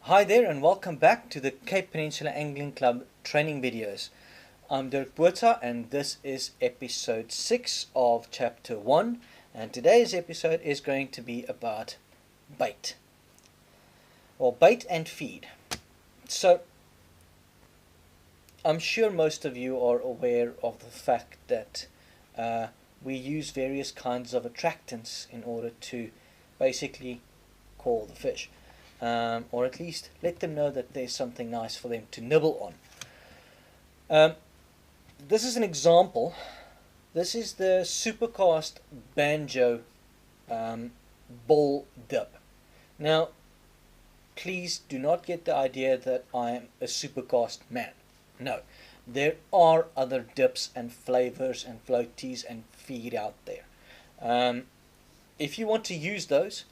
Hi there and welcome back to the Peninsula Angling Club training videos. I'm Dirk Buerta and this is episode 6 of chapter 1, and today's episode is going to be about bait. Or bait and feed. So I'm sure most of you are aware of the fact that we use various kinds of attractants in order to basically call the fish. Or at least let them know that there's something nice for them to nibble on. This is an example. This is the Supercast Banjo Ball Dip. Now, please do not get the idea that I am a Supercast man. No, there are other dips and flavors and floaties and feed out there. If you want to use those,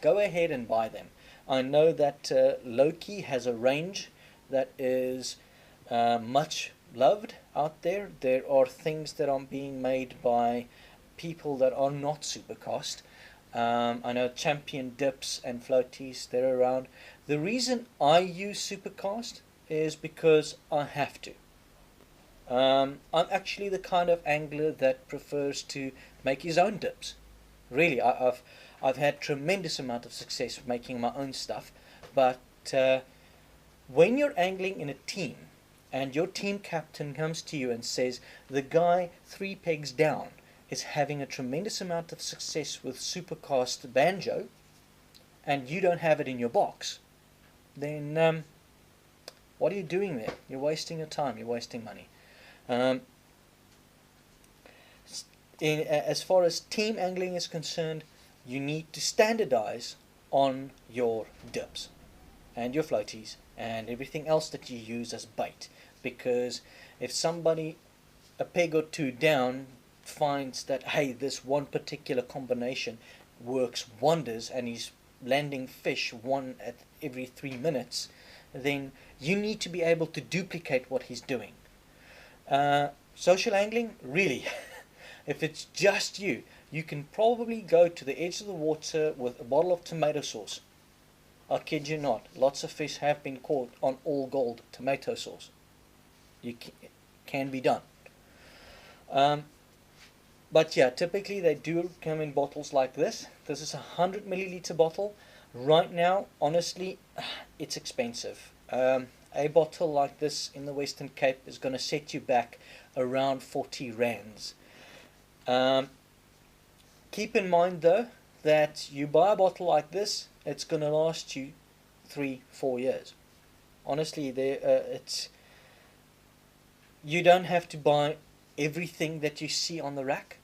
go ahead and buy them. I know that Loki has a range that is much loved out there. There are things that are being made by people that are not Supercast. I know Champion dips and floaties, they're around. The reason I use Supercast is because I have to. I'm actually the kind of angler that prefers to make his own dips. Really, I've had tremendous amount of success making my own stuff, but when you're angling in a team and your team captain comes to you and says the guy 3 pegs down is having a tremendous amount of success with Supercast Banjo and you don't have it in your box, then what are you doing there? You're wasting your time, you're wasting money. As far as team angling is concerned, you need to standardize on your dips and your floaties and everything else that you use as bait, because if somebody a peg or two down finds that, hey, this one particular combination works wonders and he's landing fish one at every 3 minutes, then you need to be able to duplicate what he's doing. Social angling, really, if it's just you, you can probably go to the edge of the water with a bottle of tomato sauce. I kid you not, lots of fish have been caught on all gold tomato sauce. Can be done. But yeah, typically they do come in bottles like this. This is a 100 milliliter bottle. Right now, honestly, it's expensive. A bottle like this in the Western Cape is going to set you back around 40 rands. Keep in mind though that you buy a bottle like this, it's going to last you 3-4 years. Honestly, you don't have to buy everything that you see on the rack.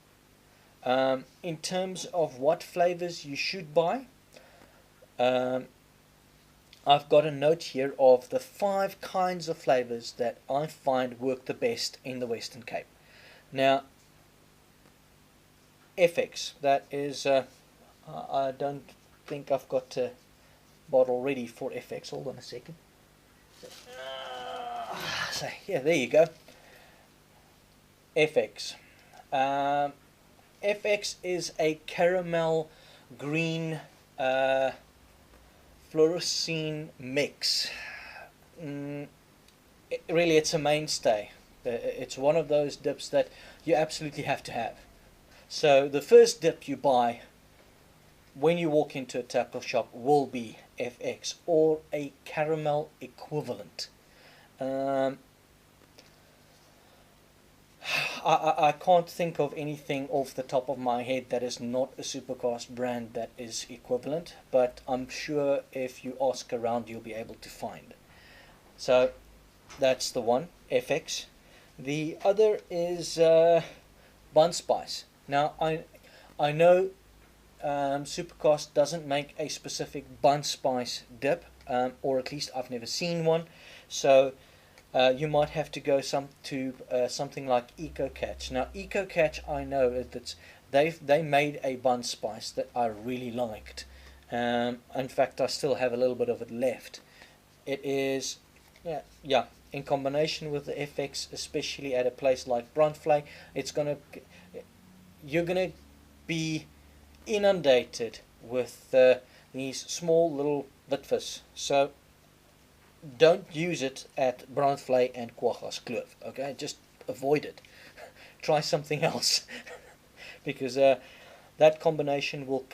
In terms of what flavors you should buy, I've got a note here of the 5 kinds of flavors that I find work the best in the Western Cape. Now, FX, that is, I don't think I've got a bottle ready for FX. Hold on a second. So, yeah, there you go. FX. FX is a caramel green fluorescent mix. Really, it's a mainstay. It's one of those dips that you absolutely have to have. So the first dip you buy when you walk into a tackle shop will be FX or a caramel equivalent. I can't think of anything off the top of my head that is not a Supercast brand that is equivalent, but I'm sure if you ask around you'll be able to find. So that's the one, FX. The other is Bun Spice. Now I know Supercast doesn't make a specific Bun Spice dip, or at least I've never seen one, so you might have to go something like Eco Catch. Now Eco Catch, I know that they made a Bun Spice that I really liked. In fact, I still have a little bit of it left. It is yeah, in combination with the FX, especially at a place like Brunfly, you're gonna be inundated with these small little bitfish. So don't use it at brandvlei and kwaggas kloof. Okay, just avoid it. Try something else because that combination will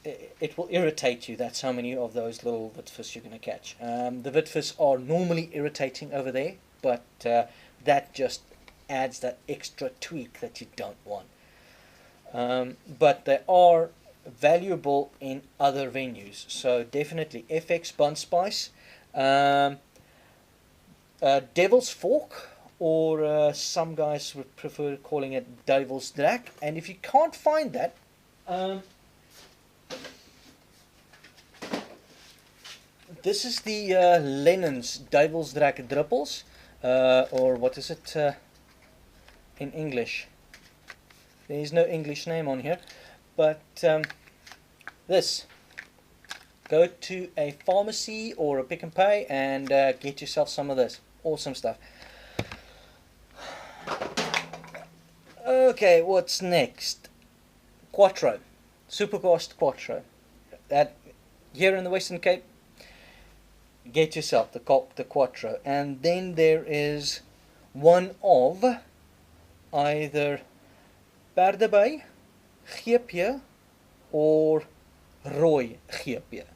it will irritate you. That's how many of those little witfish you're going to catch. The witfish are normally irritating over there, but that just adds that extra tweak that you don't want. But they are valuable in other venues. So definitely FX Bun Spice, Devil's Fork, or some guys would prefer calling it Devil's Draak. And if you can't find that, this is the Lennon's Devil's Draak Druppels, or what is it in English? There is no English name on here, but this. Go to a pharmacy or a Pick and Pay and get yourself some of this. Awesome stuff. Okay, what's next? Quattro. Supercast Quattro. That here in the Western Cape, get yourself the Quattro. And then there is one of either Perdebei, G.P.A.C, or Rooi G.P.A.C.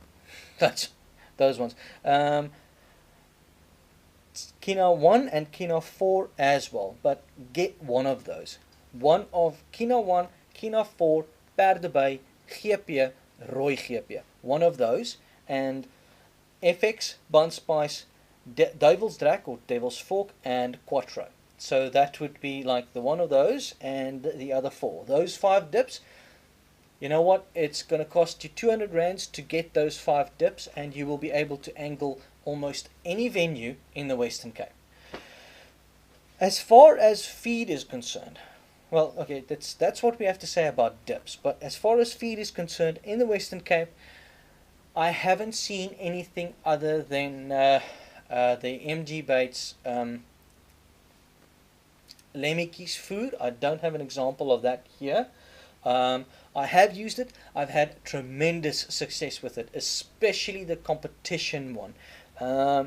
That's those ones. Kina 1 and Kina 4 as well, but get one of those. One of Kina 1, Kina 4, Perdebei, G.P.A.C, Rooi G.P.A.C. One of those, and FX, Bun Spice, Devil's Draak or Devil's Fork, and Quattro. So that would be like the one of those and the other 4. Those 5 dips, you know what? It's going to cost you 200 rands to get those 5 dips, and you will be able to angle almost any venue in the Western Cape. As far as feed is concerned, well, okay, that's what we have to say about dips. But as far as feed is concerned in the Western Cape, I haven't seen anything other than the MG Baits Lemmetjies food. I don't have an example of that here. I have used it. I've had tremendous success with it, especially the competition one. I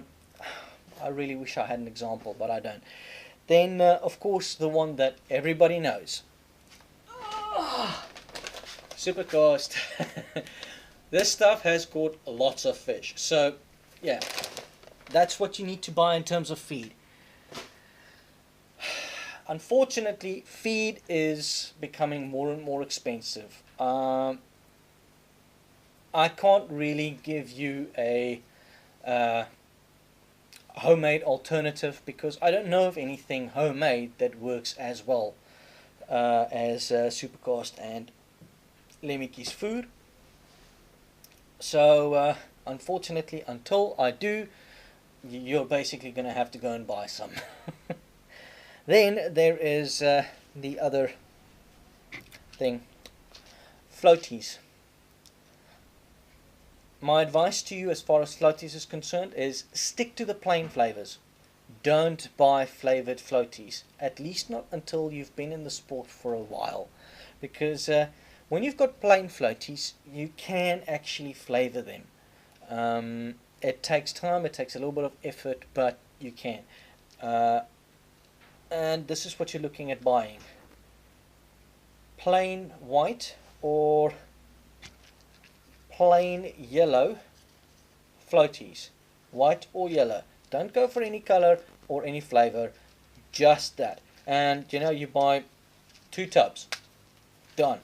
really wish I had an example, but I don't. Then, of course, the one that everybody knows. Supercast. This stuff has caught lots of fish. So, yeah, that's what you need to buy in terms of feed. Unfortunately, feed is becoming more and more expensive. I can't really give you a homemade alternative because I don't know of anything homemade that works as well as Supercast and Lemmetjies food. So, unfortunately, until I do, you're basically going to have to go and buy some. Then there is the other thing, floaties. My advice to you as far as floaties is concerned is stick to the plain flavors. Don't buy flavored floaties, at least not until you've been in the sport for a while. Because when you've got plain floaties, you can actually flavor them. It takes time, it takes a little bit of effort, but you can. And this is what you're looking at buying. Plain white or plain yellow floaties. White or yellow. Don't go for any color or any flavor. Just that. And you know, you buy 2 tubs. Done.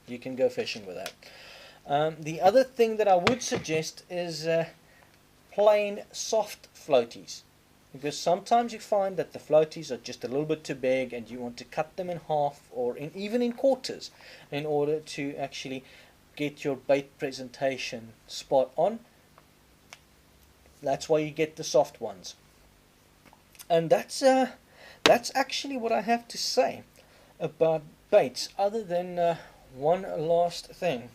You can go fishing with that. The other thing that I would suggest is plain soft floaties. Because sometimes you find that the floaties are just a little bit too big and you want to cut them in half or even in quarters in order to actually get your bait presentation spot on. That's why you get the soft ones. And that's actually what I have to say about baits, other than one last thing.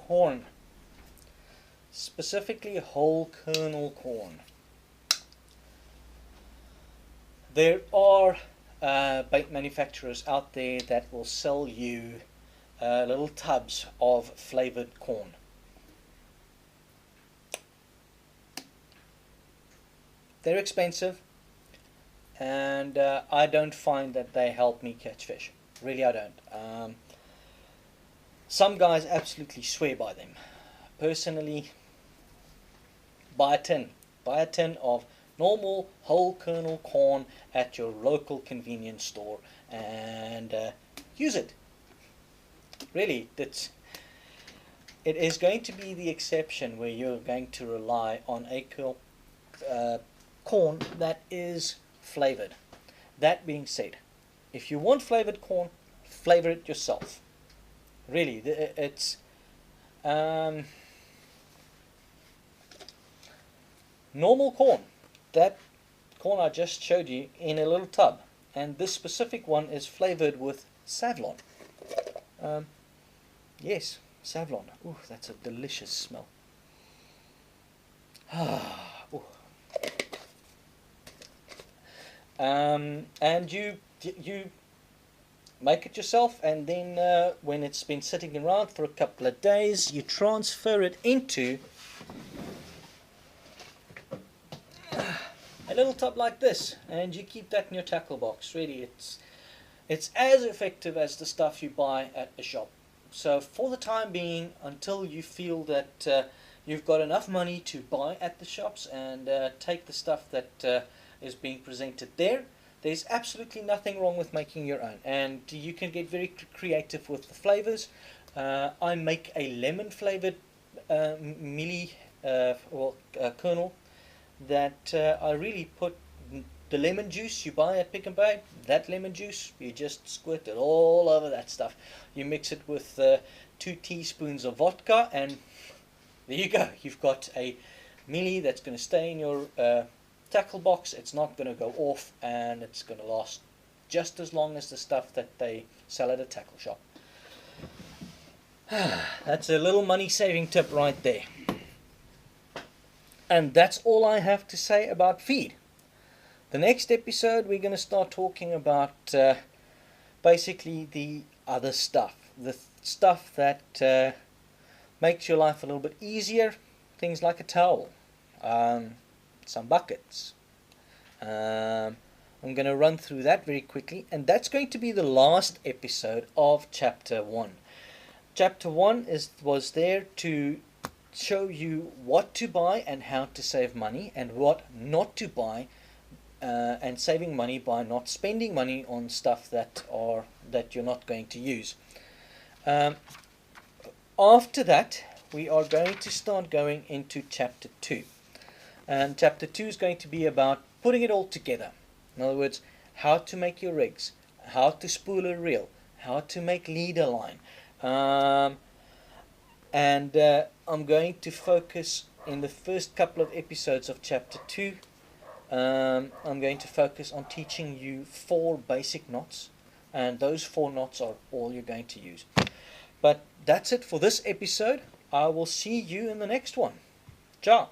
Corn, specifically whole kernel corn. There are bait manufacturers out there that will sell you little tubs of flavored corn. They're expensive, and I don't find that they help me catch fish. Really, I don't. Some guys absolutely swear by them. Personally, buy a tin. Buy a tin of normal whole kernel corn at your local convenience store and use it. Really, it is going to be the exception where you're going to rely on a corn that is flavored. That being said, if you want flavored corn, flavor it yourself. Really, it's normal corn. That corn I just showed you in a little tub, and this specific one is flavored with Savlon. Yes, Savlon. Ooh, that's a delicious smell. Ooh. And you make it yourself, and then when it's been sitting around for a couple of days, you transfer it into a little tub like this, and you keep that in your tackle box. Really, it's as effective as the stuff you buy at the shop. So for the time being, until you feel that you've got enough money to buy at the shops and take the stuff that is being presented there, there's absolutely nothing wrong with making your own, and you can get very creative with the flavors. I make a lemon flavored kernel that I really put the lemon juice you buy at Pick n Pay. That lemon juice, you just squirt it all over that stuff. You mix it with 2 teaspoons of vodka, and there you go. You've got a mealie that's going to stay in your tackle box. It's not going to go off, and it's going to last just as long as the stuff that they sell at a tackle shop. That's a little money saving tip right there. And that's all I have to say about feed. The next episode we're going to start talking about basically the other stuff. The stuff that makes your life a little bit easier. Things like a towel. Some buckets. I'm going to run through that very quickly, and that's going to be the last episode of Chapter 1. Chapter 1 was there to show you what to buy and how to save money, and what not to buy, and saving money by not spending money on stuff that you're not going to use. After that, we are going to start going into Chapter 2. And Chapter 2 is going to be about putting it all together. In other words, how to make your rigs, how to spool a reel, how to make leader line. And I'm going to focus in the first couple of episodes of Chapter 2. I'm going to focus on teaching you 4 basic knots, and those 4 knots are all you're going to use. But that's it for this episode. I will see you in the next one. Ciao.